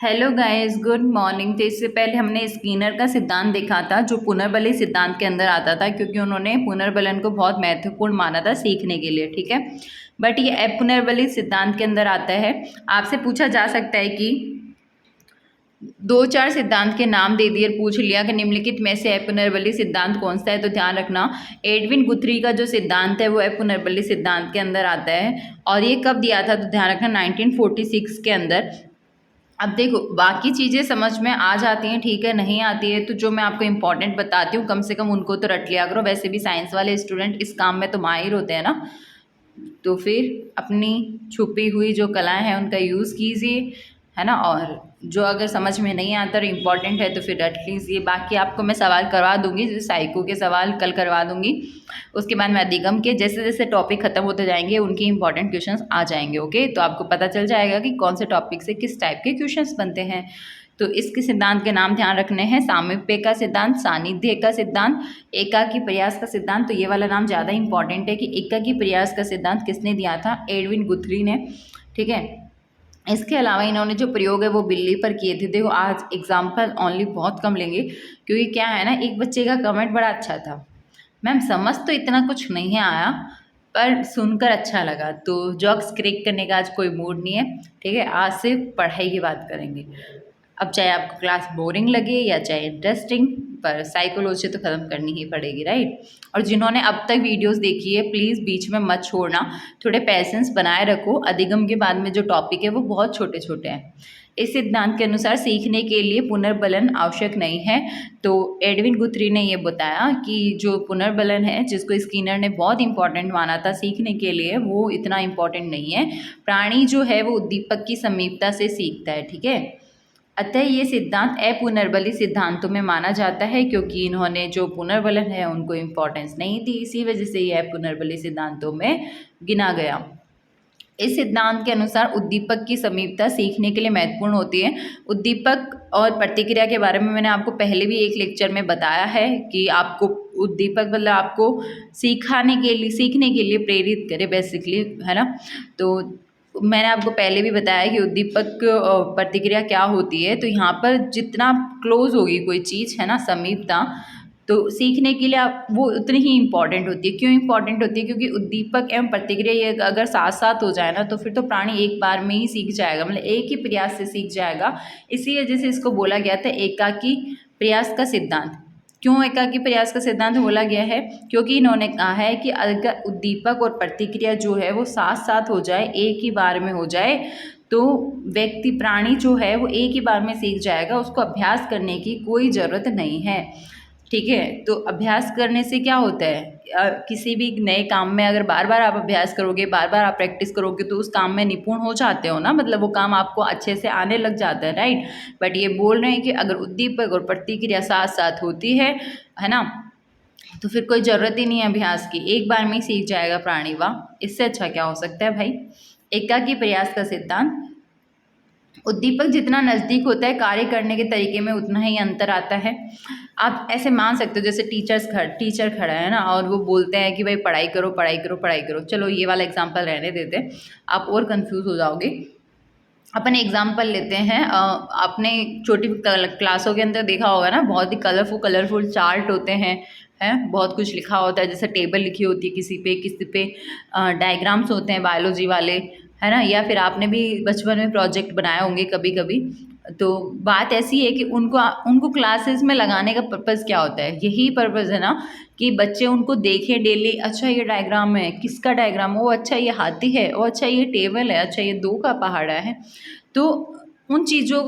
Hello guys, good morning. तो इससे पहले हमने स्किनर का सिद्धांत देखा था जो पुनर्बली सिद्धांत के अंदर आता था, क्योंकि उन्होंने पुनर्बलन को बहुत महत्वपूर्ण माना था सीखने के लिए। ठीक है, बट ये अपुनर्बली सिद्धांत के अंदर आता है। आपसे पूछा जा सकता है कि दो चार सिद्धांत के नाम दे दिए, पूछ लिया कि निम्नलिखित में से अपुनर्बली सिद्धांत कौन सा है। तो ध्यान रखना, एडविन गुथरी का जो सिद्धांत है वो अपुनर्बली सिद्धांत के अंदर आता है। और ये कब दिया था? तो ध्यान रखना 1946 के अंदर। अब देखो, बाकी चीज़ें समझ में आ जाती हैं, ठीक है, नहीं आती है तो जो मैं आपको इम्पोर्टेंट बताती हूँ कम से कम उनको तो रट लिया करो। वैसे भी साइंस वाले स्टूडेंट इस काम में तो माहिर होते हैं ना, तो फिर अपनी छुपी हुई जो कलाएं हैं उनका यूज़ कीजिए, है ना। और जो अगर समझ में नहीं आता और इम्पॉर्टेंट है तो फिर रट लीजिए। बाकी आपको मैं सवाल करवा दूंगी, जैसे साइको के सवाल कल करवा दूंगी। उसके बाद मैं अधिगम के जैसे जैसे टॉपिक खत्म होते जाएंगे उनके इंपॉर्टेंट क्वेश्चंस आ जाएंगे। ओके, तो आपको पता चल जाएगा कि कौन से टॉपिक से किस टाइप के क्वेश्चंस बनते हैं। तो इसके सिद्धांत के नाम ध्यान रखने हैं: सामीप्य का सिद्धांत, सानिध्य का सिद्धांत, एकाकी प्रयास का सिद्धांत। तो ये वाला नाम ज़्यादा इंपॉर्टेंट है कि एकाकी प्रयास का सिद्धांत किसने दिया था? एडविन गुथरी ने। ठीक है, इसके अलावा इन्होंने जो प्रयोग है वो बिल्ली पर किए थे। देखो, आज एग्जाम्पल ओनली बहुत कम लेंगे, क्योंकि क्या है ना, एक बच्चे का कमेंट बड़ा अच्छा था, मैम समझ तो इतना कुछ नहीं आया पर सुनकर अच्छा लगा। तो जॉक्स क्रिएट करने का आज कोई मूड नहीं है। ठीक है, आज सिर्फ पढ़ाई की बात करेंगे। अब चाहे आपको क्लास बोरिंग लगे या चाहे इंटरेस्टिंग, पर साइकोलॉजी तो ख़त्म करनी ही पड़ेगी, राइट। और जिन्होंने अब तक वीडियोस देखी है प्लीज़ बीच में मत छोड़ना, थोड़े पैसेंस बनाए रखो। अधिगम के बाद में जो टॉपिक है वो बहुत छोटे छोटे हैं। इस सिद्धांत के अनुसार सीखने के लिए पुनर्बलन आवश्यक नहीं है। तो एडविन गुथरी ने ये बताया कि जो पुनर्बलन है, जिसको स्किनर ने बहुत इंपॉर्टेंट माना था सीखने के लिए, वो इतना इंपॉर्टेंट नहीं है। प्राणी जो है वो उद्दीपक की समीपता से सीखता है। ठीक है, अतः ये सिद्धांत अपुनर्बली सिद्धांतों में माना जाता है, क्योंकि इन्होंने जो पुनर्बलन है उनको इम्पोर्टेंस नहीं दी, इसी वजह से ये अपुनर्बली सिद्धांतों में गिना गया। इस सिद्धांत के अनुसार उद्दीपक की समीपता सीखने के लिए महत्वपूर्ण होती है। उद्दीपक और प्रतिक्रिया के बारे में मैंने आपको पहले भी एक लेक्चर में बताया है कि आपको उद्दीपक मतलब आपको सीखने के लिए प्रेरित करे बेसिकली, है ना। तो मैंने आपको पहले भी बताया कि उद्दीपक प्रतिक्रिया क्या होती है। तो यहाँ पर जितना क्लोज होगी कोई चीज़, है ना, समीपता, तो सीखने के लिए आप वो उतनी ही इम्पॉर्टेंट होती है। क्यों इम्पॉर्टेंट होती है? क्योंकि उद्दीपक एवं प्रतिक्रिया ये अगर साथ साथ हो जाए ना तो फिर तो प्राणी एक बार में ही सीख जाएगा, मतलब एक ही प्रयास से सीख जाएगा। इसी वजह से इसको बोला गया था एकाकी प्रयास का सिद्धांत। क्यों एकाकी प्रयास का सिद्धांत बोला गया है? क्योंकि इन्होंने कहा है कि अगर उद्दीपक और प्रतिक्रिया जो है वो साथ साथ हो जाए, एक ही बार में हो जाए, तो व्यक्ति प्राणी जो है वो एक ही बार में सीख जाएगा, उसको अभ्यास करने की कोई ज़रूरत नहीं है। ठीक है, तो अभ्यास करने से क्या होता है? किसी भी नए काम में अगर बार बार आप अभ्यास करोगे, बार बार आप प्रैक्टिस करोगे, तो उस काम में निपुण हो जाते हो ना, मतलब वो काम आपको अच्छे से आने लग जाता है, राइट। बट ये बोल रहे हैं कि अगर उद्दीपक और प्रतिक्रिया साथ साथ होती है ना, तो फिर कोई ज़रूरत ही नहीं है अभ्यास की, एक बार में ही सीख जाएगा प्राणी। वाह, इससे अच्छा क्या हो सकता है भाई। एकाकी प्रयास का सिद्धांत: उद्दीपक जितना नज़दीक होता है कार्य करने के तरीके में उतना ही अंतर आता है। आप ऐसे मान सकते हो जैसे टीचर खड़ा है ना, और वो बोलते हैं कि भाई पढ़ाई करो पढ़ाई करो पढ़ाई करो। चलो ये वाला एग्जांपल रहने देते हैं, आप और कंफ्यूज हो जाओगे। अपन एग्जांपल लेते हैं, आपने छोटी क्लासों के अंदर देखा होगा ना, बहुत ही कलरफुल चार्ट होते हैं, बहुत कुछ लिखा होता है, जैसे टेबल लिखी होती है किसी पे डायग्राम्स होते हैं बायोलॉजी वाले, है ना। या फिर आपने भी बचपन में प्रोजेक्ट बनाए होंगे कभी कभी। तो बात ऐसी है कि उनको क्लासेस में लगाने का पर्पज़ क्या होता है? यही पर्पज़ है ना कि बच्चे उनको देखें डेली, अच्छा ये डायग्राम है, किसका डायग्राम है? वो अच्छा ये हाथी है, वो अच्छा ये टेबल है, अच्छा ये 2 का पहाड़ा है। तो उन चीज़ों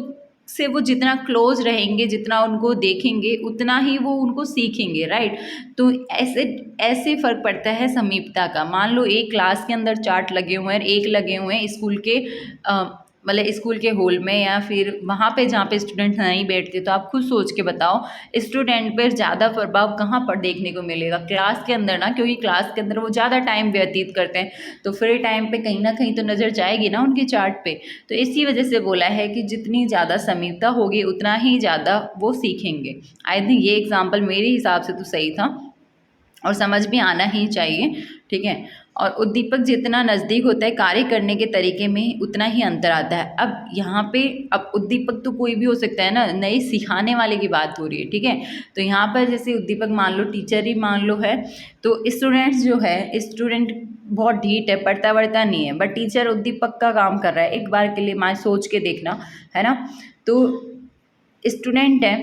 से वो जितना क्लोज रहेंगे, जितना उनको देखेंगे, उतना ही वो उनको सीखेंगे, राइट। तो ऐसे ऐसे फ़र्क पड़ता है समीपता का। मान लो एक क्लास के अंदर चार्ट लगे हुए हैं, एक लगे हुए हैं स्कूल के मतलब स्कूल के हॉल में, या फिर वहाँ पे जहाँ पे स्टूडेंट नहीं बैठते। तो आप खुद सोच के बताओ स्टूडेंट पर ज़्यादा प्रभाव कहाँ पर देखने को मिलेगा? क्लास के अंदर ना, क्योंकि क्लास के अंदर वो ज़्यादा टाइम व्यतीत करते हैं, तो फ्री टाइम पे कहीं ना कहीं तो नज़र जाएगी ना उनके चार्ट पे। तो इसी वजह से बोला है कि जितनी ज़्यादा समीपता होगी उतना ही ज़्यादा वो सीखेंगे। आई थिंक ये एग्जाम्पल मेरे हिसाब से तो सही था और समझ भी आना ही चाहिए। ठीक है। और उद्दीपक जितना नज़दीक होता है कार्य करने के तरीके में उतना ही अंतर आता है। अब यहाँ पे अब उद्दीपक तो कोई भी हो सकता है ना, नए सिखाने वाले की बात हो रही है, ठीक है। तो यहाँ पर जैसे उद्दीपक मान लो टीचर ही मान लो है, तो स्टूडेंट्स जो है, स्टूडेंट बहुत ढीठ है, पढ़ता वढ़ता नहीं है, बट टीचर उद्दीपक का काम कर रहा है। एक बार के लिए मान सोच के देखना, है ना। तो स्टूडेंट है,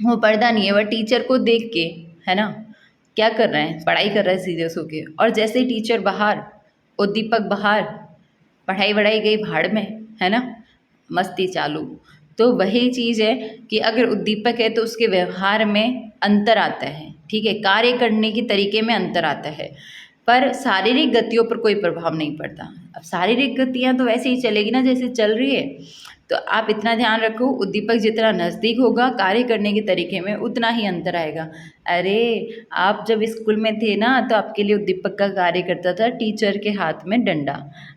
वो पढ़ता नहीं है, बट टीचर को देख के, है ना, क्या कर रहे हैं, पढ़ाई कर रहे हैं सीरियस होके। और जैसे ही टीचर बाहर, उद्दीपक बाहर, पढ़ाई वढ़ाई गई भाड़ में, है ना, मस्ती चालू। तो वही चीज़ है कि अगर उद्दीपक है तो उसके व्यवहार में अंतर आता है, ठीक है, कार्य करने के तरीके में अंतर आता है, पर शारीरिक गतियों पर कोई प्रभाव नहीं पड़ता। अब शारीरिक गतियाँ तो वैसे ही चलेगी ना जैसे चल रही है। तो आप इतना ध्यान रखो, उद्दीपक जितना नज़दीक होगा कार्य करने के तरीके में उतना ही अंतर आएगा। अरे आप जब स्कूल में थे ना, तो आपके लिए उद्दीपक का कार्य करता था टीचर के हाथ में डंडा।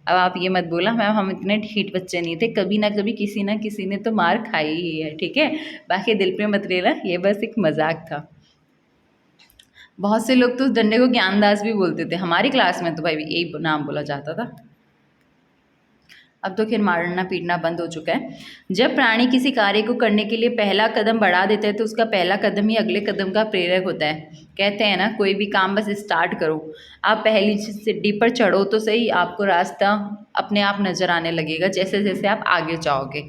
अब आप ये मत बोला मैम हम इतने ढीठ बच्चे नहीं थे, कभी ना कभी किसी ना किसी ने तो मार खाई ही है, ठीक है। बाकी दिल पे मत लेना, ये बस एक मजाक था। बहुत से लोग तो उस डंडे को ज्ञानदास भी बोलते थे, हमारी क्लास में तो भाई यही नाम बोला जाता था। अब तो खैर मारना पीटना बंद हो चुका है। जब प्राणी किसी कार्य को करने के लिए पहला कदम बढ़ा देता है तो उसका पहला कदम ही अगले कदम का प्रेरक होता है। कहते हैं ना, कोई भी काम बस स्टार्ट करो, आप पहली सीढ़ी पर चढ़ो तो सही, आपको रास्ता अपने आप नज़र आने लगेगा जैसे जैसे आप आगे जाओगे।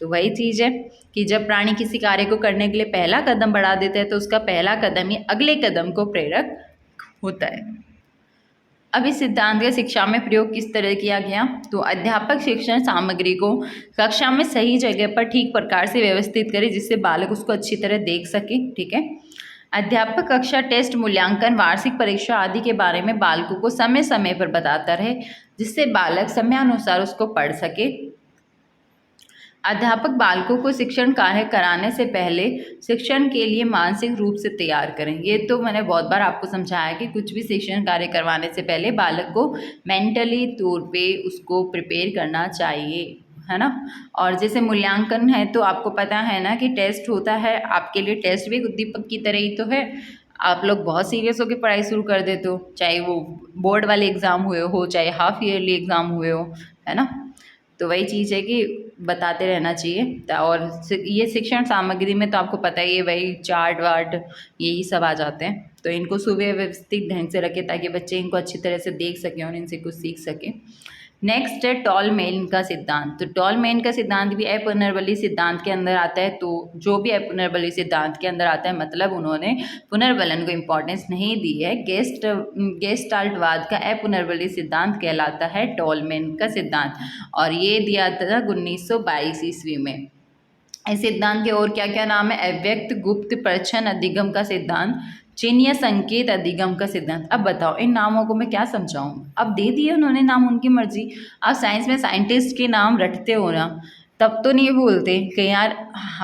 तो वही चीज़ है कि जब प्राणी किसी कार्य को करने के लिए पहला कदम बढ़ा देता है तो उसका पहला कदम ही अगले कदम को प्रेरक होता है। अब इस सिद्धांत का शिक्षा में प्रयोग किस तरह किया गया, तो अध्यापक शिक्षण सामग्री को कक्षा में सही जगह पर ठीक प्रकार से व्यवस्थित करे जिससे बालक उसको अच्छी तरह देख सके, ठीक है। अध्यापक कक्षा, टेस्ट, मूल्यांकन, वार्षिक परीक्षा आदि के बारे में बालकों को समय समय पर बताता रहे जिससे बालक समयानुसार उसको पढ़ सके। अध्यापक बालकों को शिक्षण कार्य कराने से पहले शिक्षण के लिए मानसिक रूप से तैयार करें। ये तो मैंने बहुत बार आपको समझाया कि कुछ भी शिक्षण कार्य करवाने से पहले बालक को मेंटली तौर पे उसको प्रिपेयर करना चाहिए, है ना। और जैसे मूल्यांकन है तो आपको पता है ना कि टेस्ट होता है, आपके लिए टेस्ट भी उद्दीपक की तरह ही तो है। आप लोग बहुत सीरियस होकर पढ़ाई शुरू कर देते हो, चाहे वो बोर्ड वाले एग्ज़ाम हुए हो चाहे हाफ ईयरली एग्ज़ाम हुए हो, है ना। तो वही चीज़ है कि बताते रहना चाहिए। और ये शिक्षण सामग्री में तो आपको पता ही है, वही चार्ट वार्ट यही सब आ जाते हैं। तो इनको सुव्यवस्थित ढंग से रखें ताकि बच्चे इनको अच्छी तरह से देख सकें और इनसे कुछ सीख सकें। नेक्स्ट है टॉलमेन का सिद्धांत। तो टॉलमेन का सिद्धांत भी अपुनर्बली सिद्धांत के अंदर आता है। तो जो भी अपुनर्बली सिद्धांत के अंदर आता है मतलब उन्होंने पुनर्बलन को इम्पोर्टेंस नहीं दी है। गेस्टाल्टवाद का अपुनर्बली सिद्धांत कहलाता है टॉलमेन का सिद्धांत, और ये दिया था 1922 ईस्वी में। इस सिद्धांत के और क्या क्या नाम है, अव्यक्त, गुप्त, प्रच्छन्न, अधिगम का सिद्धांत, चिन्ह संकेत, अधिगम का सिद्धांत। अब बताओ इन नामों को मैं क्या समझाऊं, अब दे दिए उन्होंने नाम, उनकी मर्जी। आप साइंस में साइंटिस्ट के नाम रटते हो ना, तब तो नहीं बोलते कि यार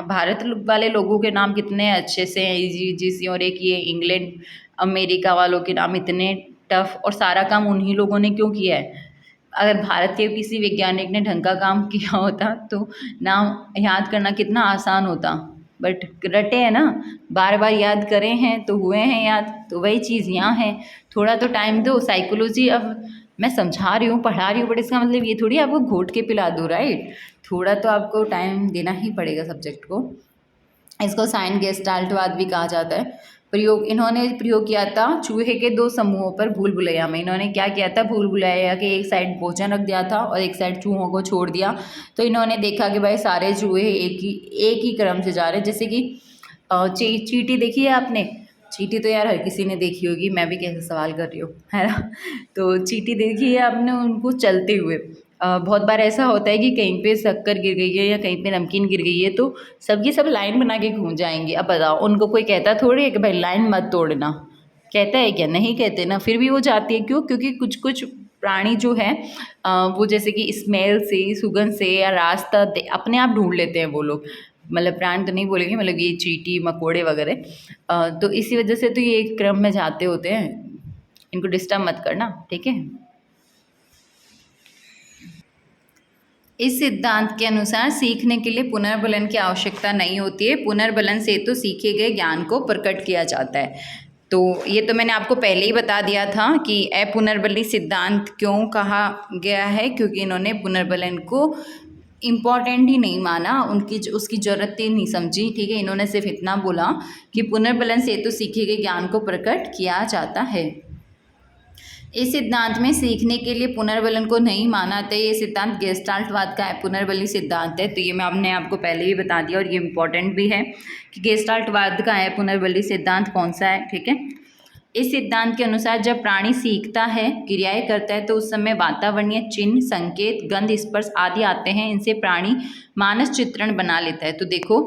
भारत वाले लोगों के नाम कितने अच्छे से हैं, इजी और एक ये इंग्लैंड अमेरिका वालों के नाम इतने टफ, और सारा काम उन्हीं लोगों ने क्यों किया है। अगर भारत के किसी वैज्ञानिक ने ढंग का काम किया होता तो नाम याद करना कितना आसान होता, बट रटे हैं ना, बार बार याद करे हैं तो हुए हैं याद। तो वही चीज़ यहाँ है, थोड़ा तो टाइम दो। साइकोलॉजी अब मैं समझा रही हूँ पढ़ा रही हूँ, बट इसका मतलब ये थोड़ी आपको घोट के पिला दूँ, राइट। थोड़ा तो आपको टाइम देना ही पड़ेगा सब्जेक्ट को। इसको साइन गेस्टाल्टवाद भी कहा जाता है। प्रयोग इन्होंने प्रयोग किया था चूहे के दो समूहों पर भूल भुलैया में। इन्होंने क्या किया था, भूल भुलैया के एक साइड भोजन रख दिया था और एक साइड चूहों को छोड़ दिया। तो इन्होंने देखा कि भाई सारे चूहे एक ही क्रम से जा रहे हैं। जैसे कि चींटी देखी है आपने, चींटी तो यार हर किसी ने देखी होगी, मैं भी कैसे सवाल कर रही हूँ, है ना। तो चींटी देखी है आपने उनको चलते हुए। बहुत बार ऐसा होता है कि कहीं पे शक्कर गिर गई है या कहीं पे नमकीन गिर गई है तो सबकी सब लाइन बना के घूम जाएंगे। अब बताओ उनको कोई कहता थोड़ी है कि भाई लाइन मत तोड़ना, कहता है क्या, नहीं कहते ना, फिर भी वो जाती है। क्यों, क्योंकि कुछ कुछ प्राणी जो है वो जैसे कि स्मेल से, सुगंध से या रास्ता अपने आप ढूंढ लेते हैं वो लोग। मतलब प्राणी तो नहीं बोलेंगे, मतलब ये चींटी मकोड़े वगैरह। तो इसी वजह से तो ये एक क्रम में जाते होते हैं, इनको डिस्टर्ब मत करना, ठीक है। इस सिद्धांत के अनुसार सीखने के लिए पुनर्बलन की आवश्यकता नहीं होती है, पुनर्बलन से तो सीखे गए ज्ञान को प्रकट किया जाता है। तो ये तो मैंने आपको पहले ही बता दिया था कि अपुनर्बली सिद्धांत क्यों कहा गया है, क्योंकि इन्होंने पुनर्बलन को इम्पॉर्टेंट ही नहीं माना, उसकी ज़रूरत ही नहीं समझी। ठीक है, इन्होंने सिर्फ इतना बोला कि पुनर्बलन से तो सीखे गए ज्ञान को प्रकट किया जाता है। इस सिद्धांत में सीखने के लिए पुनर्बलन को नहीं माना था। ये सिद्धांत गेस्टाल्टवाद का पुनर्बली सिद्धांत है। तो ये मैंने आपको पहले ही बता दिया और ये इम्पॉर्टेंट भी है कि गेस्टाल्टवाद का पुनर्बली सिद्धांत कौन सा है। ठीक है, इस सिद्धांत के अनुसार जब प्राणी सीखता है, क्रियाएं करता है, तो उस समय वातावरणीय चिन्ह, संकेत, गंध, स्पर्श आदि आते हैं। इनसे प्राणी मानस चित्रण बना लेता है। तो देखो,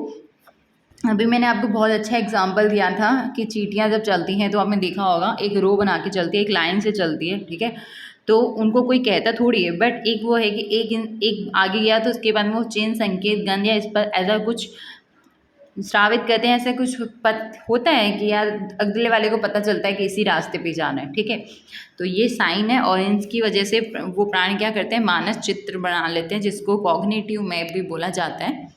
अभी मैंने आपको बहुत अच्छा एग्जाम्पल दिया था कि चींटियां जब चलती हैं तो आपने देखा होगा एक रो बना के चलती है, एक लाइन से चलती है। ठीक है, तो उनको कोई कहता थोड़ी है, बट एक वो है कि एक आगे गया तो उसके बाद में वो चिन्ह, संकेत, गंध या इस पर ऐसा कुछ श्रावित करते हैं। ऐसा कुछ होता है कि यार अगले वाले को पता चलता है कि इसी रास्ते पे जाना है। ठीक है, तो ये साइन है और इसकी वजह से वो प्राणी क्या करते हैं, मानस चित्र बना लेते हैं, जिसको कॉग्निटिव मैप भी बोला जाता है।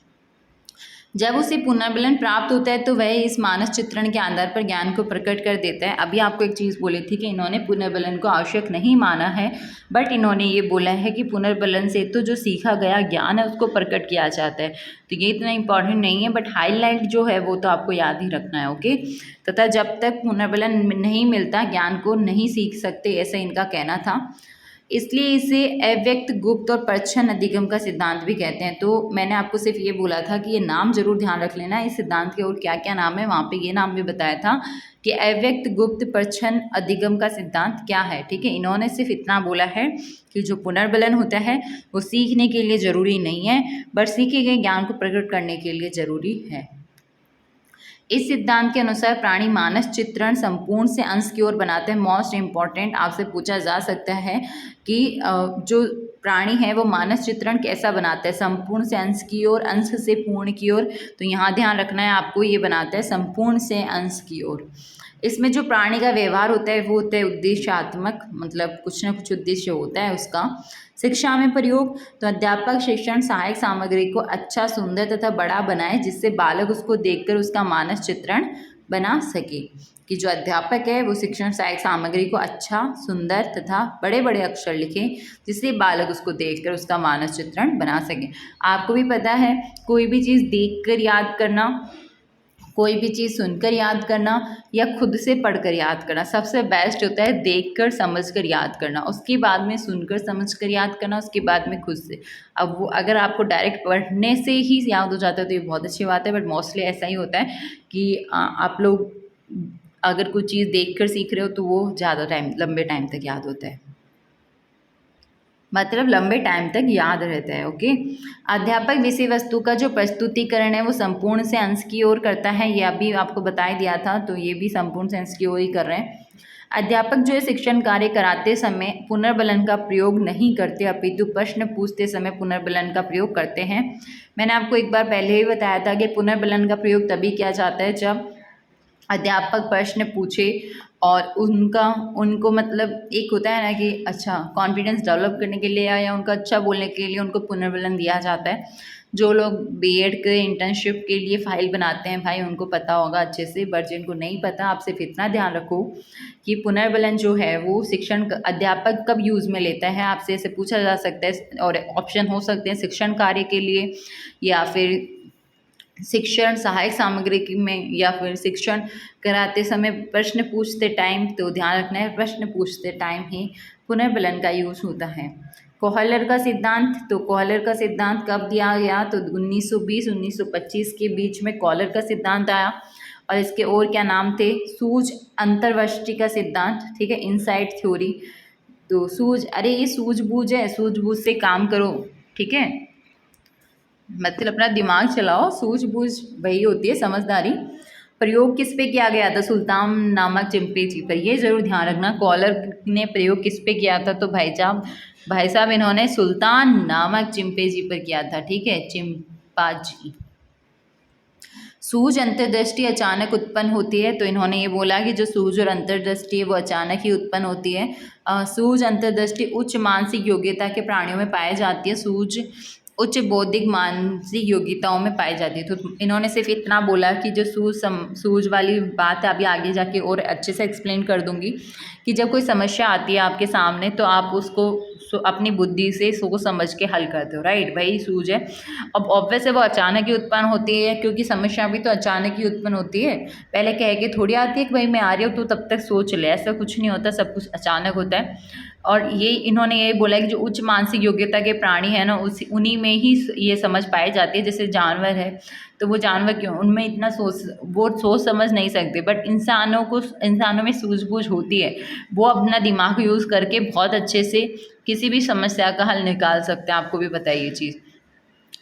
जब उसे पुनर्बलन प्राप्त होता है तो वह इस मानस चित्रण के आधार पर ज्ञान को प्रकट कर देता है। अभी आपको एक चीज़ बोली थी कि इन्होंने पुनर्बलन को आवश्यक नहीं माना है, बट इन्होंने ये बोला है कि पुनर्बलन से तो जो सीखा गया ज्ञान है उसको प्रकट किया जाता है। तो ये इतना इंपॉर्टेंट नहीं है, बट हाईलाइट जो है वो तो आपको याद ही रखना है। ओके, तथा जब तक पुनर्बलन नहीं मिलता ज्ञान को नहीं सीख सकते, ऐसा इनका कहना था। इसलिए इसे अव्यक्त, गुप्त और परछन अधिगम का सिद्धांत भी कहते हैं। तो मैंने आपको सिर्फ ये बोला था कि ये नाम जरूर ध्यान रख लेना, इस सिद्धांत के और क्या क्या नाम है, वहाँ पे ये नाम भी बताया था कि अव्यक्त, गुप्त, परछन अधिगम का सिद्धांत क्या है। ठीक है, इन्होंने सिर्फ इतना बोला है कि जो पुनर्बलन होता है वो सीखने के लिए ज़रूरी नहीं है, बट सीखे गए ज्ञान को प्रकट करने के लिए ज़रूरी है। इस सिद्धांत के अनुसार प्राणी मानस चित्रण संपूर्ण से अंश की ओर बनाते हैं। मोस्ट इम्पॉर्टेंट आपसे पूछा जा सकता है कि जो प्राणी है वो मानस चित्रण कैसा बनाता है, संपूर्ण से अंश की ओर, अंश से पूर्ण की ओर। तो यहाँ ध्यान रखना है आपको, ये बनाता है संपूर्ण से अंश की ओर। इसमें जो प्राणी का व्यवहार होता है वो होता है उद्देश्यात्मक, मतलब कुछ ना कुछ उद्देश्य होता है उसका। शिक्षा में प्रयोग, तो अध्यापक शिक्षण सहायक सामग्री को अच्छा, सुंदर तथा बड़ा बनाए जिससे बालक उसको देखकर उसका मानस चित्रण बना सके। कि जो अध्यापक है वो शिक्षण सहायक सामग्री को अच्छा, सुंदर तथा बड़े बड़े अक्षर लिखे जिससे बालक उसको देखकर उसका मानस चित्रण बना सके। आपको भी पता है कोई भी चीज़ देखकर याद करना, कोई भी चीज़ सुनकर याद करना या खुद से पढ़कर याद करना, सबसे बेस्ट होता है देखकर समझकर याद करना, उसके बाद में सुनकर समझकर याद करना, उसके बाद में खुद से। अब वो अगर आपको डायरेक्ट पढ़ने से ही याद हो जाता है तो ये बहुत अच्छी बात है, बट मोस्टली ऐसा ही होता है कि आप लोग अगर कोई चीज़ देखकर सीख रहे हो तो वो ज़्यादा टाइम, लंबे टाइम तक याद होता है, मतलब लंबे टाइम तक याद रहता है। ओके, अध्यापक विषय वस्तु का जो प्रस्तुतिकरण है वो संपूर्ण से अंश की ओर करता है। ये अभी आपको बता ही दिया था, तो ये भी संपूर्ण से अंश की ओर ही कर रहे हैं। अध्यापक जो है शिक्षण कार्य कराते समय पुनर्बलन का प्रयोग नहीं करते, अपितु प्रश्न पूछते समय पुनर्बलन का प्रयोग करते हैं। मैंने आपको एक बार पहले ही बताया था कि पुनर्बलन का प्रयोग तभी किया जाता है जब अध्यापक प्रश्न पूछे और उनको मतलब एक होता है ना कि अच्छा कॉन्फिडेंस डेवलप करने के लिए या उनका अच्छा बोलने के लिए उनको पुनर्बलन दिया जाता है। जो लोग बीएड के इंटर्नशिप के लिए फाइल बनाते हैं भाई उनको पता होगा अच्छे से, बट जिनको नहीं पता आप सिर्फ इतना ध्यान रखो कि पुनर्बलन जो है वो शिक्षण अध्यापक कब यूज़ में लेता है, आपसे ऐसे पूछा जा सकता है। और ऑप्शन हो सकते हैं शिक्षण कार्य के लिए या फिर शिक्षण सहायक सामग्री में या फिर शिक्षण कराते समय प्रश्न पूछते टाइम। तो ध्यान रखना है प्रश्न पूछते टाइम ही पुनर्बलन का यूज़ होता है। कोहलर का सिद्धांत, तो कोहलर का सिद्धांत कब दिया गया, तो 1920-1925 के बीच में कोहलर का सिद्धांत आया। और इसके और क्या नाम थे, सूझ अंतर्वृष्टि का सिद्धांत, ठीक है, इनसाइट थ्योरी। तो सूझ, अरे ये सूझबूझ है, सूझबूझ से काम करो, ठीक है, मतलब अपना दिमाग चलाओ, सूझबूझ वही होती है समझदारी। प्रयोग किस पे किया गया था, सुल्तान नामक चिंपैंजी पर, ये जरूर ध्यान रखना। कॉलर ने प्रयोग किस पे किया था, तो भाई साहब इन्होंने सुल्तान नामक चिंपैंजी पर किया था, ठीक है, चिंपांजी। सूझ अंतर्दृष्टि अचानक उत्पन्न होती है, तो इन्होंने ये बोला कि जो सूझ और अंतर्दृष्टि है वो अचानक ही उत्पन्न होती है। सूझ अंतर्दृष्टि उच्च मानसिक योग्यता के प्राणियों में पाई जाती है। सूझ उच्च बौद्धिक मानसिक योग्यताओं में पाई जाती है। तो इन्होंने सिर्फ इतना बोला कि जो सूझ वाली बात है अभी आगे जाके और अच्छे से एक्सप्लेन कर दूंगी कि जब कोई समस्या आती है आपके सामने तो आप उसको अपनी बुद्धि से सोच समझ के हल करते हो, राइट, वही सूझ है। अब ऑब्वियस है वो अचानक ही उत्पन्न होती है, क्योंकि समस्या भी तो अचानक ही उत्पन्न होती है। पहले कह के थोड़ी आती है कि भाई मैं आ रही हूँ तो तब तक सोच ले, ऐसा कुछ नहीं होता, सब कुछ अचानक होता है। और ये इन्होंने ये बोला कि जो उच्च मानसिक योग्यता के प्राणी है ना उन्हीं में ही ये समझ पाई जाती है। जैसे जानवर है तो वो जानवर क्यों, उनमें इतना सोच समझ नहीं सकते, बट इंसानों में सूझबूझ होती है। वो अपना दिमाग यूज़ करके बहुत अच्छे से किसी भी समस्या का हल निकाल सकते हैं, आपको भी पता है ये चीज़।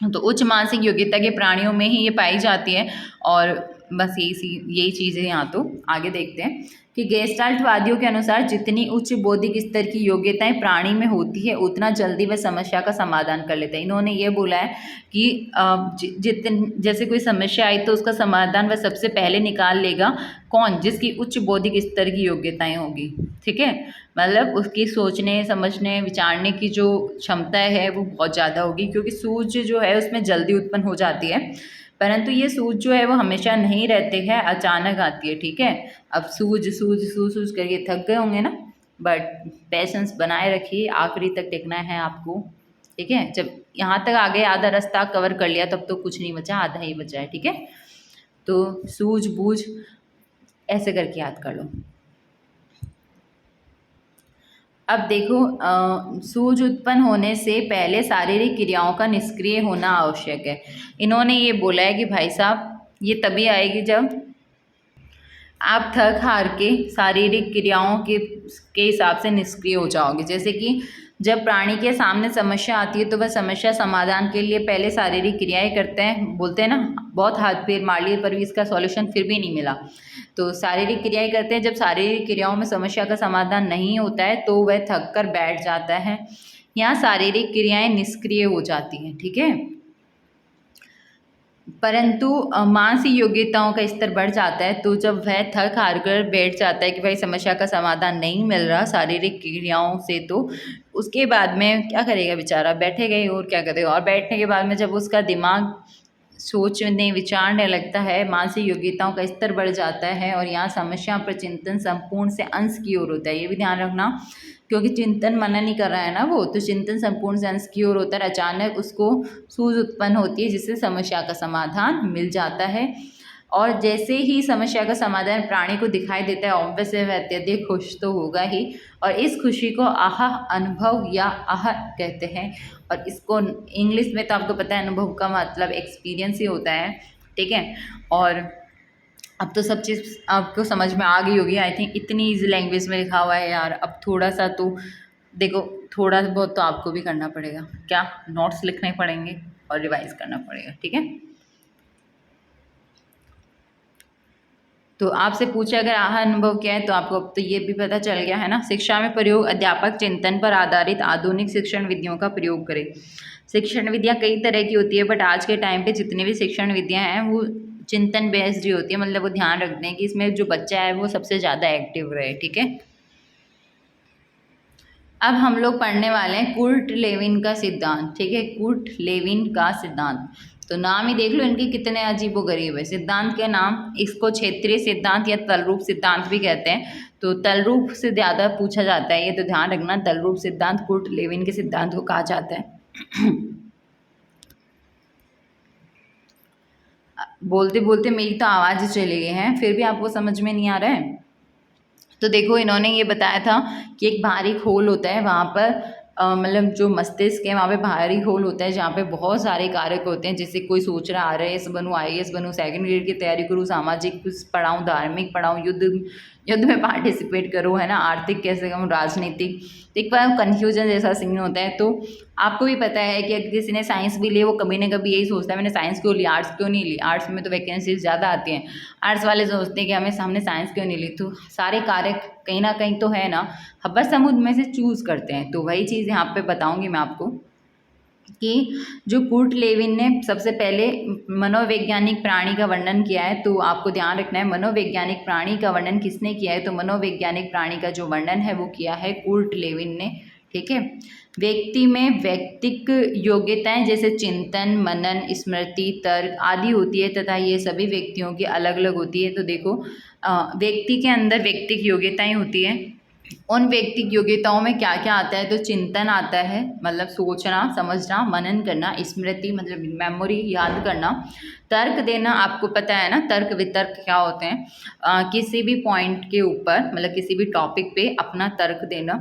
तो उच्च मानसिक योग्यता के प्राणियों में ही ये पाई जाती है। और बस यही चीज़ है। यहाँ तो आगे देखते हैं कि गेस्टाल्टवादियों के अनुसार जितनी उच्च बौद्धिक स्तर की योग्यताएं प्राणी में होती है उतना जल्दी वह समस्या का समाधान कर लेता है। इन्होंने ये बोला है कि जैसे कोई समस्या आई तो उसका समाधान वह सबसे पहले निकाल लेगा, कौन, जिसकी उच्च बौद्धिक स्तर की योग्यताएं होगी, ठीक है। मतलब उसकी सोचने समझने विचारने की जो क्षमता है वो बहुत ज़्यादा होगी, क्योंकि सूझ जो है उसमें जल्दी उत्पन्न हो जाती है। परंतु ये सूझ जो है वो हमेशा नहीं रहते हैं, अचानक आती है, ठीक है। अब सूझ करके थक गए होंगे ना, बट पेशेंस बनाए रखिए, आखिरी तक टिकना है आपको, ठीक है। जब यहाँ तक आगे आधा रास्ता कवर कर लिया तब तो कुछ नहीं बचा, आधा ही बचा है, ठीक है। तो सूझ बूझ ऐसे करके याद कर लो। अब देखो, सूझ उत्पन्न होने से पहले शारीरिक क्रियाओं का निष्क्रिय होना आवश्यक है। इन्होंने ये बोला है कि भाई साहब ये तभी आएगी जब आप थक हार के शारीरिक क्रियाओं के हिसाब से निष्क्रिय हो जाओगे। जैसे कि जब प्राणी के सामने समस्या आती है तो वह समस्या समाधान के लिए पहले शारीरिक क्रियाएं करते हैं, बोलते हैं ना बहुत हाथ पैर मार लिए पर भी इसका सॉल्यूशन फिर भी नहीं मिला, तो शारीरिक क्रियाएं करते हैं। जब शारीरिक क्रियाओं में समस्या का समाधान नहीं होता है तो वह थक कर बैठ जाता है। यहाँ शारीरिक क्रियाएं निष्क्रिय हो जाती हैं, ठीक है। परंतु मानसिक योग्यताओं का स्तर बढ़ जाता है तो जब वह थक हार कर बैठ जाता है कि भाई समस्या का समाधान नहीं मिल रहा शारीरिक क्रियाओं से, तो उसके बाद में क्या करेगा बेचारा, बैठेगा ही, और क्या करेगा। और बैठने के बाद में जब उसका दिमाग सोचने विचारने लगता है, मानसिक योग्यताओं का स्तर बढ़ जाता है और यहाँ समस्या पर चिंतन संपूर्ण से अंश की ओर होता है। ये भी ध्यान रखना, क्योंकि चिंतन मनन नहीं कर रहा है ना वो, तो चिंतन संपूर्ण से अंश की ओर होता है। अचानक उसको सूझ उत्पन्न होती है जिससे समस्या का समाधान मिल जाता है। और जैसे ही समस्या का समाधान प्राणी को दिखाई देता है ऑब्वियस वह अत्यधिक खुश तो होगा ही, और इस खुशी को आह अनुभव या आह कहते हैं। और इसको इंग्लिश में तो आपको पता है अनुभव का मतलब एक्सपीरियंस ही होता है, ठीक है। और अब तो सब चीज़ आपको समझ में आ गई होगी आई थिंक, इतनी ईजी लैंग्वेज में लिखा हुआ है यार। अब थोड़ा सा तो देखो, थोड़ा बहुत तो आपको भी करना पड़ेगा, क्या नोट्स लिखने पड़ेंगे और रिवाइज करना पड़ेगा, ठीक है। तो आपसे पूछा अगर आह अनुभव क्या है तो आपको अब तो ये भी पता चल गया है ना। शिक्षा में प्रयोग, अध्यापक चिंतन पर आधारित आधुनिक शिक्षण विधियों का प्रयोग करें। शिक्षण विधियाँ कई तरह की होती है, बट आज के टाइम पे जितनी भी शिक्षण विधियाँ हैं वो चिंतन बेस्ड ही होती है। मतलब वो ध्यान रखते हैं कि इसमें जो बच्चा है वो सबसे ज़्यादा एक्टिव रहे, ठीक है। अब हम लोग पढ़ने वाले हैं कुर्ट लेविन का सिद्धांत, ठीक है। कुर्ट लेविन का सिद्धांत, तो नाम ही देख लो इनके कितने अजीबोगरीब है। सिद्धांत के नाम, इसको क्षेत्रीय सिद्धांत या तलरूप सिद्धांत भी कहते हैं। तो तलरूप से ज़्यादा पूछा जाता है, ये तो ध्यान रखना। तलरूप सिद्धांत कुर्ट लेविन के सिद्धांत को कहा जाता है। बोलते बोलते मेरी तो आवाज़ ही चली गई है, फिर भी आपको समझ में नहीं आ रहा है। तो देखो इन्होंने ये बताया था कि एक बाहरी खोल होता है, वहाँ पर मतलब जो मस्तिष्क है वहाँ पे बाहरी खोल होता है जहाँ पे बहुत सारे कारक होते हैं। जैसे कोई सोच रहा RIS बनूँ, IAS बनूँ, सेकंड ग्रेड की तैयारी करूँ, सामाजिक कुछ पढ़ाऊँ, धार्मिक पढ़ाऊँ, युद्ध में पार्टिसिपेट करूँ, है ना, आर्थिक कैसे करूँ, राजनीतिक, तो एक बार कन्फ्यूजन जैसा सीन होता है। तो आपको भी पता है कि अगर किसी ने साइंस भी ली वो कभी ना कभी यही सोचता है मैंने साइंस क्यों ली, आर्ट्स क्यों नहीं ली, आर्ट्स में तो वैकेंसीज ज़्यादा आती हैं। आर्ट्स वाले सोचते हैं कि हमने साइंस क्यों नहीं ली। तो सारे कार्य कहीं ना कहीं तो है ना, हब्बा समुद्र में से चूज़ करते हैं। तो वही चीज़ यहाँ पे बताऊँगी मैं आपको कि जो कुर्ट लेविन ने सबसे पहले मनोवैज्ञानिक प्राणी का वर्णन किया है। तो आपको ध्यान रखना है मनोवैज्ञानिक प्राणी का वर्णन किसने किया है, तो मनोवैज्ञानिक प्राणी का जो वर्णन है वो किया है कुर्ट लेविन ने, ठीक है। व्यक्ति में व्यक्तिक योग्यताएं जैसे चिंतन, मनन, स्मृति, तर्क आदि होती है तथा ये सभी व्यक्तियों की अलग अलग होती है। तो देखो व्यक्ति के अंदर व्यक्तिक योग्यताएं होती है। उन व्यक्तिक योग्यताओं में क्या क्या आता है? तो चिंतन आता है, मतलब सोचना समझना, मनन करना, स्मृति मतलब मेमोरी याद करना, तर्क देना। आपको पता है ना तर्क वितर्क क्या होते हैं? किसी भी पॉइंट के ऊपर मतलब किसी भी टॉपिक पे अपना तर्क देना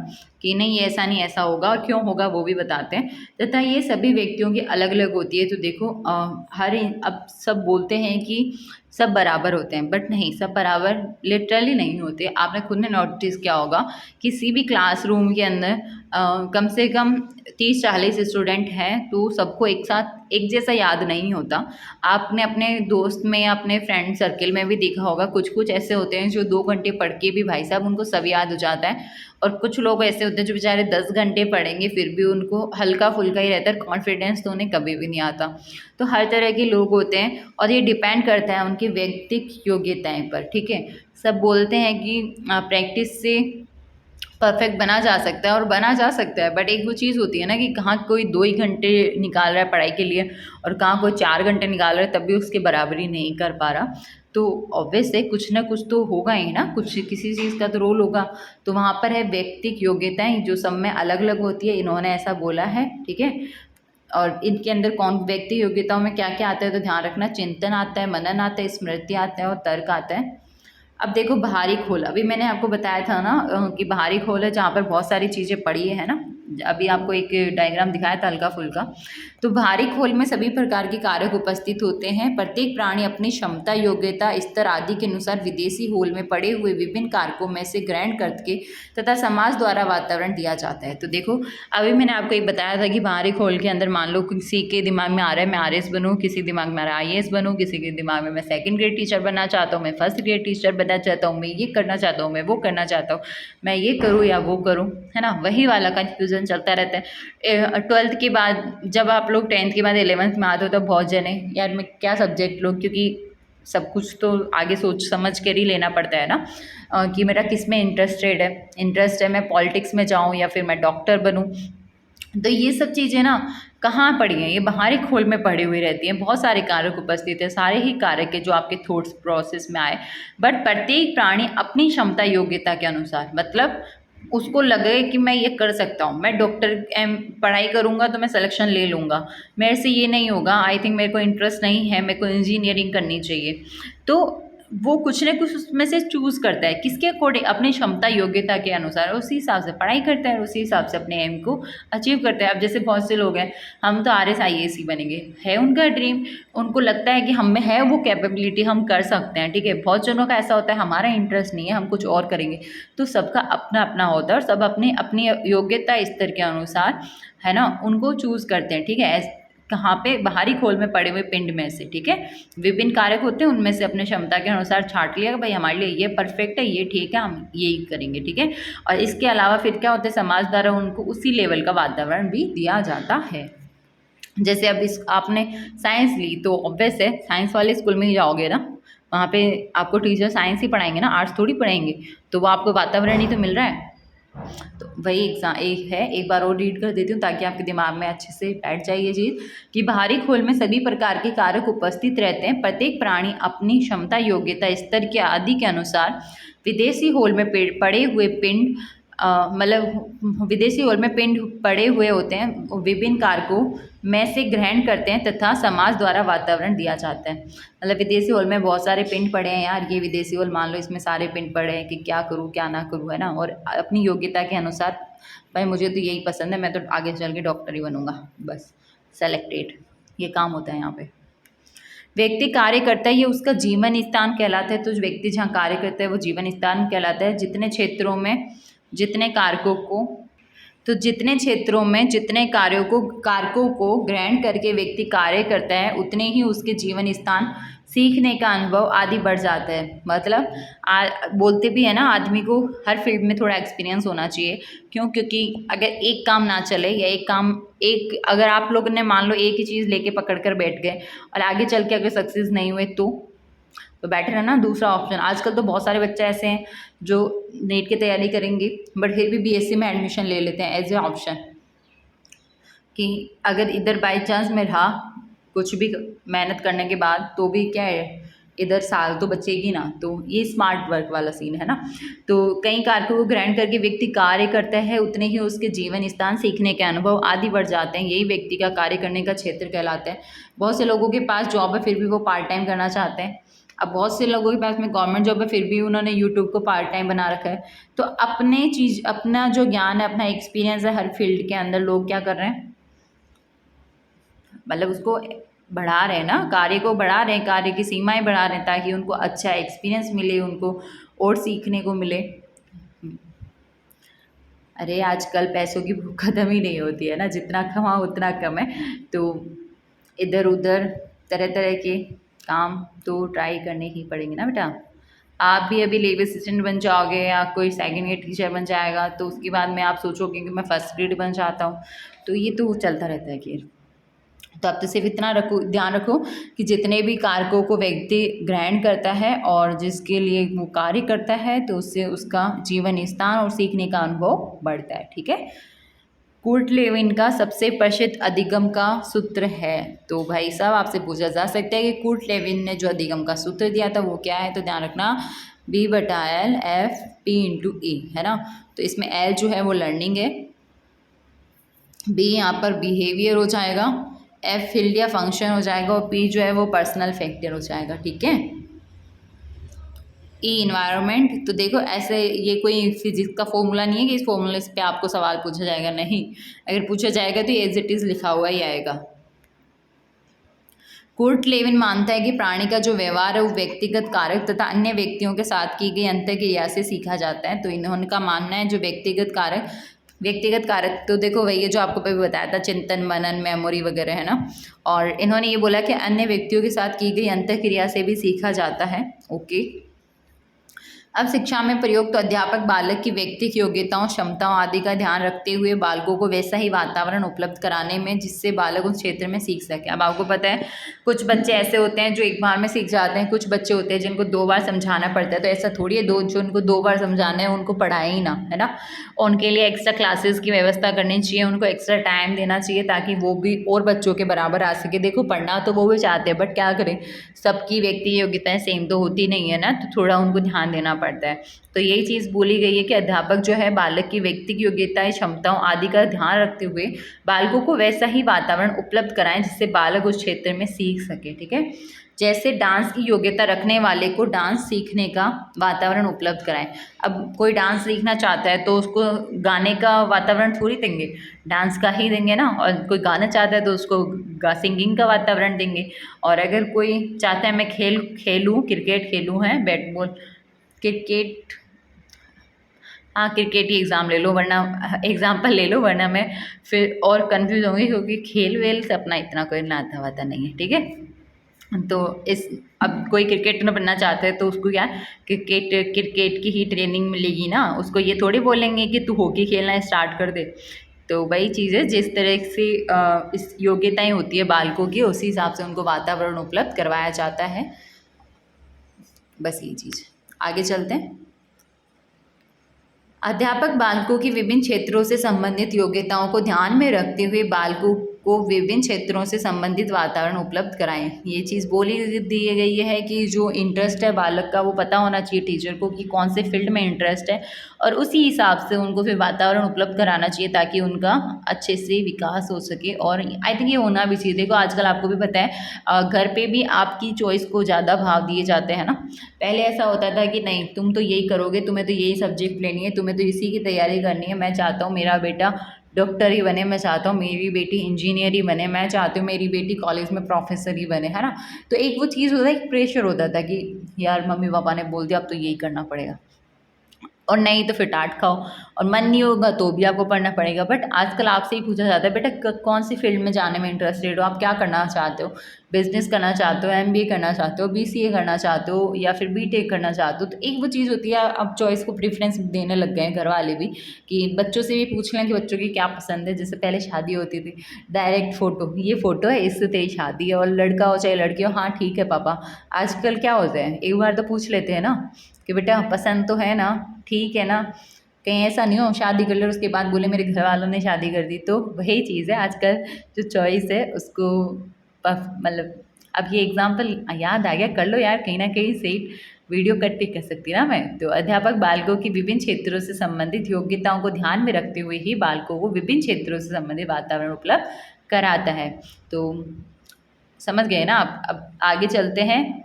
कि नहीं ऐसा नहीं ऐसा होगा और क्यों होगा वो भी बताते हैं। तथा ये सभी व्यक्तियों की अलग अलग होती है। तो देखो अब सब बोलते हैं कि सब बराबर होते हैं, बट नहीं, सब बराबर लिटरली नहीं होते। आपने खुद ने नोटिस किया होगा किसी भी क्लासरूम के अंदर कम से कम 30-40 स्टूडेंट हैं तो सबको एक साथ एक जैसा याद नहीं होता। आपने अपने दोस्त में या अपने फ्रेंड सर्कल में भी देखा होगा कुछ कुछ ऐसे होते हैं जो 2 घंटे पढ़ के भी भाई साहब उनको सब याद हो जाता है, और कुछ लोग ऐसे होते हैं जो बेचारे 10 घंटे पढ़ेंगे फिर भी उनको हल्का फुल्का ही रहता है, कॉन्फिडेंस तो उन्हें कभी भी नहीं आता। तो हर तरह के लोग होते हैं और ये डिपेंड करता है उनकी व्यक्तिक योग्यताएं पर, ठीक है। सब बोलते हैं कि प्रैक्टिस से परफेक्ट बना जा सकता है और बना जा सकता है, बट एक वो चीज़ होती है ना कि कहाँ कोई 2 ही घंटे निकाल रहा है पढ़ाई के लिए और कहाँ कोई 4 घंटे निकाल रहा है तब भी उसकी बराबरी नहीं कर पा रहा। तो ऑब्वियस है कुछ ना कुछ तो होगा ही ना, कुछ किसी चीज़ का तो रोल होगा। तो वहाँ पर है व्यक्तिक योग्यताएं जो सब में अलग अलग होती है, इन्होंने ऐसा बोला है, ठीक है। और इनके अंदर कौन व्यक्ति योग्यताओं में क्या क्या आता है तो ध्यान रखना, चिंतन आता है, मनन आता है, स्मृति आता है और तर्क आता है। अब देखो बाहरी खोल, अभी मैंने आपको बताया था ना कि बाहरी खोल है जहाँ पर बहुत सारी चीज़ें पड़ी है ना, अभी आपको एक डायग्राम दिखाया था हल्का फुल्का। तो बाहरी खोल में सभी प्रकार के कारक उपस्थित होते हैं। प्रत्येक प्राणी अपनी क्षमता, योग्यता, स्तर आदि के अनुसार विदेशी होल में पड़े हुए विभिन्न कारकों में से ग्रहण करके तथा समाज द्वारा वातावरण दिया जाता है। तो देखो अभी मैंने आपको एक बताया था कि बाहरी खोल के अंदर मान लो किसी के दिमाग में आ रहा है मैं RS बनूँ, किसी दिमाग में आ रहा है IAS बनूँ, किसी के दिमाग में मैं सेकंड ग्रेड टीचर बनना चाहता हूँ, मैं फर्स्ट ग्रेड टीचर बनना चाहता हूँ, मैं ये करना चाहता हूँ, मैं वो करना चाहता हूँ, मैं ये करूँ या वो करूँ, है ना। वही वाला कन्फ्यूज़न चलता रहता है। 12th के बाद जब आप लोग 10th के बाद 11th में आते हो तो बहुत जने यार मैं क्या सब्जेक्ट लूँ, क्योंकि सब कुछ तो आगे सोच समझ कर ही लेना पड़ता है ना कि मेरा किस में इंटरेस्ट है, मैं पॉलिटिक्स में जाऊँ या फिर मैं डॉक्टर बनूँ। तो ये सब चीज़ें ना कहाँ पड़ी हैं? ये बाहरी खोल में पड़ी हुई रहती हैं। बहुत सारे कारक उपस्थित है, सारे ही कारक है जो आपके थॉट्स प्रोसेस में आए, बट प्रत्येक प्राणी अपनी क्षमता योग्यता के अनुसार, मतलब उसको लगे कि मैं ये कर सकता हूँ, मैं डॉक्टर पढ़ाई करूँगा तो मैं सिलेक्शन ले लूँगा, मेरे से ये नहीं होगा, आई थिंक मेरे को इंटरेस्ट नहीं है, मेरे को इंजीनियरिंग करनी चाहिए, तो वो कुछ ना कुछ उसमें से चूज़ करता है किसके अकॉर्डिंग, अपनी क्षमता योग्यता के अनुसार, उसी हिसाब से पढ़ाई करता है, उसी हिसाब से अपने एम को अचीव करता है। अब जैसे बहुत से लोग हैं हम तो RS IAS ही बनेंगे, है उनका ड्रीम, उनको लगता है कि हम में है वो कैपेबिलिटी, हम कर सकते हैं, ठीक है। बहुत जनों का ऐसा होता है हमारा इंटरेस्ट नहीं है, हम कुछ और करेंगे। तो सबका अपना अपना होता है और सब अपनी अपनी योग्यता स्तर के अनुसार, है ना, उनको चूज़ करते हैं, ठीक है। कहाँ पे? बाहरी खोल में पड़े हुए पिंड में से, ठीक है। विभिन्न कारक होते हैं, उनमें से अपने क्षमता के अनुसार छांट लिया कि भाई हमारे लिए ये परफेक्ट है, ये ठीक है, हम यही करेंगे, ठीक है। और इसके अलावा फिर क्या होता है, समाज द्वारा उनको उसी लेवल का वातावरण भी दिया जाता है। जैसे अब इस आपने साइंस ली तो ऑब्वियस है साइंस वाले स्कूल में ही जाओगे ना, वहाँ पे आपको टीचर साइंस ही पढ़ाएंगे ना, आर्ट्स थोड़ी पढ़ाएंगे, तो वो आपको वातावरण ही तो मिल रहा है। तो वही एक है, एक बार और रीड कर देती हूँ ताकि आपके दिमाग में अच्छे से बैठ जाए ये चीज़ कि बाहरी खोल में सभी प्रकार के कारक उपस्थित रहते हैं। प्रत्येक प्राणी अपनी क्षमता, योग्यता, स्तर के आदि के अनुसार विदेशी होल में पड़े हुए पिंड मतलब विदेशी होल में पिंड पड़े हुए होते हैं, विभिन्न कारकों में से ग्रहण करते हैं तथा समाज द्वारा वातावरण दिया जाता है। मतलब विदेशी होल में बहुत सारे पिंड पड़े हैं यार, ये विदेशी होल मान लो इसमें सारे पिंड पड़े हैं कि क्या करूँ क्या ना करूँ, है ना, और अपनी योग्यता के अनुसार भाई मुझे तो यही पसंद है, मैं तो आगे चल के डॉक्टर ही बनूंगा, बस सेलेक्टेड, ये काम होता है यहाँ पे। व्यक्ति कार्य करता है ये उसका जीवन स्थान कहलाता है। तो जो व्यक्ति जहाँ कार्य करता है वो जीवन स्थान कहलाता है। जितने क्षेत्रों में जितने कारकों को तो जितने क्षेत्रों में जितने कारकों को ग्रहण करके व्यक्ति कार्य करता है उतने ही उसके जीवन स्थान, सीखने का अनुभव आदि बढ़ जाता है। मतलब बोलते भी है ना आदमी को हर फील्ड में थोड़ा एक्सपीरियंस होना चाहिए। क्यों? क्योंकि अगर एक काम ना चले या एक अगर आप लोगों ने मान लो एक ही चीज़ लेके पकड़ कर बैठ गए और आगे चल के अगर सक्सेस नहीं हुए तो तो बेटर है ना दूसरा ऑप्शन। आजकल तो बहुत सारे बच्चे ऐसे हैं जो नीट की तैयारी करेंगे बट फिर भी बीएससी में एडमिशन ले लेते हैं एज ए ऑप्शन, कि अगर इधर बाई चांस में रहा कुछ भी मेहनत करने के बाद तो भी क्या है इधर साल तो बचेगी ना। तो ये स्मार्ट वर्क वाला सीन है ना। तो कई कारकों को ग्रहण करके व्यक्ति कार्य करता है, उतने ही उसके जीवन स्थान, सीखने के अनुभव आदि बढ़ जाते हैं। यही व्यक्ति का कार्य करने का क्षेत्र कहलाता है। बहुत से लोगों के पास जॉब है फिर भी वो पार्ट टाइम करना चाहते हैं। अब बहुत से लोगों के पास में गवर्नमेंट जॉब है फिर भी उन्होंने यूट्यूब को पार्ट टाइम बना रखा है। तो अपने चीज़ अपना जो ज्ञान है, अपना एक्सपीरियंस है, हर फील्ड के अंदर लोग क्या कर रहे हैं, मतलब उसको बढ़ा रहे हैं ना, कार्य को बढ़ा रहे हैं, कार्य की सीमाएं बढ़ा रहे हैं ताकि उनको अच्छा एक्सपीरियंस मिले, उनको और सीखने को मिले। अरे आजकल पैसों की भूख खत्म ही नहीं होती है ना, जितना कमाओ उतना कम है। तो इधर उधर तरह तरह के काम तो ट्राई करने ही पड़ेंगे ना बेटा। आप भी अभी लेबर असिस्टेंट बन जाओगे या कोई सेकंड ग्रेड टीचर बन जाएगा तो उसके बाद में आप सोचोगे कि मैं फर्स्ट ग्रेड बन जाता हूँ। तो ये तो चलता रहता है खैर। तो अब तो सिर्फ इतना रखो, ध्यान रखो कि जितने भी कारकों को व्यक्ति ग्रहण करता है और जिसके लिए वो कार्य करता है तो उससे उसका जीवन स्थान और सीखने का अनुभव बढ़ता है। ठीक है। कूर्ट लेविन का सबसे प्रसिद्ध अधिगम का सूत्र है। तो भाई साहब आपसे पूछा जा सकता है कि कूर्ट लेविन ने जो अधिगम का सूत्र दिया था वो क्या है। तो ध्यान रखना B/L F/P/E है ना। तो इसमें L जो है वो लर्निंग है, B यहाँ पर बिहेवियर हो जाएगा, F फील्ड या फंक्शन हो जाएगा और P जो है वो पर्सनल फैक्टर हो जाएगा। ठीक है। E environment. तो देखो ऐसे ये कोई फिजिक्स का फॉर्मूला नहीं है कि इस फॉर्मूले पे आपको सवाल पूछा जाएगा, नहीं। अगर पूछा जाएगा तो एज इट इज़ लिखा हुआ ही आएगा। कूर्ट लेविन मानता है कि प्राणी का जो व्यवहार है वो व्यक्तिगत कारक तथा अन्य व्यक्तियों के साथ की गई अंतर्क्रिया से सीखा जाता है। तो इन्होंने का मानना है जो व्यक्तिगत कारक तो देखो वही है जो आपको पहले बताया था, चिंतन, मनन, मेमोरी वगैरह है ना। और इन्होंने ये बोला कि अन्य व्यक्तियों के साथ की गई अंतर्क्रिया से भी सीखा जाता है। ओके। अब शिक्षा में प्रयुक्त तो अध्यापक बालक की व्यक्तिगत योग्यताओं, क्षमताओं आदि का ध्यान रखते हुए बालकों को वैसा ही वातावरण उपलब्ध कराने में जिससे बालक उस क्षेत्र में सीख सके। अब आपको पता है कुछ बच्चे ऐसे होते हैं जो एक बार में सीख जाते हैं, कुछ बच्चे होते हैं जिनको 2 बार समझाना पड़ता है। तो ऐसा थोड़ी है जो उनको 2 बार समझाना है उनको पढ़ाए ही ना, है ना। उनके लिए एक्स्ट्रा क्लासेस की व्यवस्था करनी चाहिए, उनको एक्स्ट्रा टाइम देना चाहिए ताकि वो भी और बच्चों के बराबर आ सके। देखो पढ़ना तो वो भी चाहते हैं बट क्या करें, सबकी व्यक्ति योग्यताएं सेम तो होती नहीं है ना, तो थोड़ा उनको ध्यान देना पड़ता है। तो यही चीज़ बोली गई है कि अध्यापक जो है बालक की व्यक्तिगत योग्यताएं, क्षमताओं आदि का ध्यान रखते हुए बालकों को वैसा ही वातावरण उपलब्ध कराएं जिससे बालक उस क्षेत्र में सीख सके। ठीक है। जैसे डांस की योग्यता रखने वाले को डांस सीखने का वातावरण उपलब्ध कराएं। अब कोई डांस सीखना चाहता है तो उसको गाने का वातावरण थोड़ी देंगे, डांस का ही देंगे ना। और कोई गाना चाहता है तो उसको सिंगिंग का वातावरण देंगे। और अगर कोई चाहता है मैं खेलूँ क्रिकेट खेलूँ है बैट बॉल क्रिकेट, हाँ क्रिकेट ही एग्जाम्पल ले लो वरना मैं फिर और कंफ्यूज होंगी क्योंकि खेल वेल से अपना इतना कोई नाता वाता नहीं है। ठीक है। तो अब कोई क्रिकेटर बनना चाहता है तो उसको क्या क्रिकेट की ही ट्रेनिंग मिलेगी ना, उसको ये थोड़ी बोलेंगे कि तू हॉकी खेलना स्टार्ट कर दे। तो वही चीज़ है, जिस तरह से इस योग्यताएं होती है बालकों की उसी हिसाब से उनको वातावरण उपलब्ध करवाया जाता है। बस ये चीज़। आगे चलते हैं। अध्यापक बालकों की विभिन्न क्षेत्रों से संबंधित योग्यताओं को ध्यान में रखते हुए बालकों को विभिन्न क्षेत्रों से संबंधित वातावरण उपलब्ध कराएं। ये चीज़ बोली दी गई है कि जो इंटरेस्ट है बालक का वो पता होना चाहिए टीचर को कि कौन से फील्ड में इंटरेस्ट है और उसी हिसाब से उनको फिर वातावरण उपलब्ध कराना चाहिए ताकि उनका अच्छे से विकास हो सके। और आई थिंक ये होना भी चाहिए। देखो आजकल आपको भी पता है घर पे भी आपकी चॉइस को ज़्यादा भाव दिए जाते हैं ना। पहले ऐसा होता था कि नहीं तुम तो यही करोगे, तुम्हें तो यही सब्जेक्ट लेनी है, तुम्हें तो इसी की तैयारी करनी है, मैं चाहता हूँ मेरा बेटा डॉक्टर ही बने, मैं चाहता हूँ मेरी बेटी इंजीनियर ही बने, मैं चाहती हूँ मेरी बेटी कॉलेज में प्रोफेसर ही बने, है ना। तो एक वो चीज़ होता है, एक प्रेशर होता था कि यार मम्मी पापा ने बोल दिया अब तो यही करना पड़ेगा, और नहीं तो फिर डांट खाओ, और मन नहीं होगा तो भी आपको पढ़ना पड़ेगा। बट आजकल आपसे ही पूछा जाता है बेटा कौन सी फील्ड में जाने में इंटरेस्टेड हो, आप क्या करना चाहते हो। बिजनेस करना चाहते हो, एमबीए करना चाहते हो, बीसीए करना चाहते हो या फिर बीटेक करना चाहते हो, तो एक वो चीज़ होती है, अब चॉइस को प्रेफरेंस देने लग गए हैं घर वाले भी कि बच्चों से भी पूछ लें कि बच्चों की क्या पसंद है। जैसे पहले शादी होती थी, डायरेक्ट फ़ोटो, ये फ़ोटो है, इससे तेरी शादी है, और लड़का हो चाहे लड़की हो, हाँ ठीक है पापा। आजकल क्या होता है, एक बार तो पूछ लेते हैं ना कि बेटा पसंद तो है ना, ठीक है ना, कहीं ऐसा नहीं हो शादी कर ले और उसके बाद बोले मेरे घर वालों ने शादी कर दी। तो वही चीज़ है आजकल, जो चॉइस है उसको मतलब अब ये एग्जाम्पल याद आ गया, कर लो यार कहीं ना कहीं सेट, वीडियो कट भी कर सकती ना मैं। तो अध्यापक बालकों की विभिन्न क्षेत्रों से संबंधित योग्यताओं को ध्यान में रखते हुए ही बालकों को विभिन्न क्षेत्रों से संबंधित वातावरण उपलब्ध कराता है। तो समझ गए ना आप। अब आगे चलते हैं,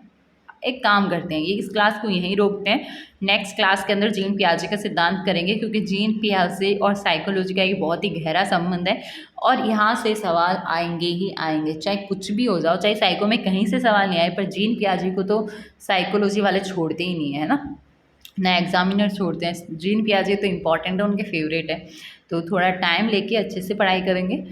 एक काम करते हैं, ये इस क्लास को यहीं रोकते हैं। नेक्स्ट क्लास के अंदर जीन पियाजे का सिद्धांत करेंगे, क्योंकि जीन पियाजे और साइकोलॉजी का एक बहुत ही गहरा संबंध है और यहाँ से सवाल आएंगे ही आएंगे, चाहे कुछ भी हो जाओ, चाहे साइको में कहीं से सवाल नहीं आए, पर जीन पियाजे को तो साइकोलॉजी वाले छोड़ते ही नहीं है ना एग्जामिनर छोड़ते हैं। जीन पियाजे तो इम्पॉर्टेंट है, उनके फेवरेट है। तो थोड़ा टाइम लेके अच्छे से पढ़ाई करेंगे।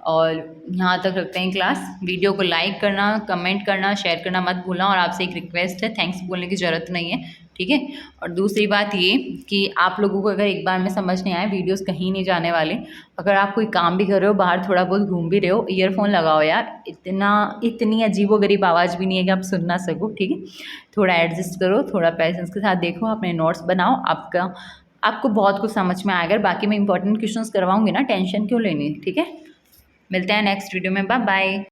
और यहाँ तक रखते हैं क्लास। वीडियो को लाइक करना, कमेंट करना, शेयर करना मत भूलना। और आपसे एक रिक्वेस्ट है, थैंक्स बोलने की ज़रूरत नहीं है, ठीक है। और दूसरी बात ये कि आप लोगों को अगर एक बार में समझ नहीं आए, वीडियोस कहीं नहीं जाने वाले। अगर आप कोई काम भी कर रहे हो, बाहर थोड़ा बहुत घूम भी रहे हो, ईयरफोन लगाओ यार, इतनी अजीबोगरीब आवाज़ भी नहीं है कि आप सुन ना सको, ठीक है। थोड़ा एडजस्ट करो, थोड़ा पेशेंस के साथ देखो, अपने नोट्स बनाओ, आपको बहुत कुछ समझ में आएगा। बाकी मैं इंपॉर्टेंट क्वेश्चंस करवाऊंगी ना, टेंशन क्यों लेनी, ठीक है। मिलते हैं नेक्स्ट वीडियो में, बाय बाय।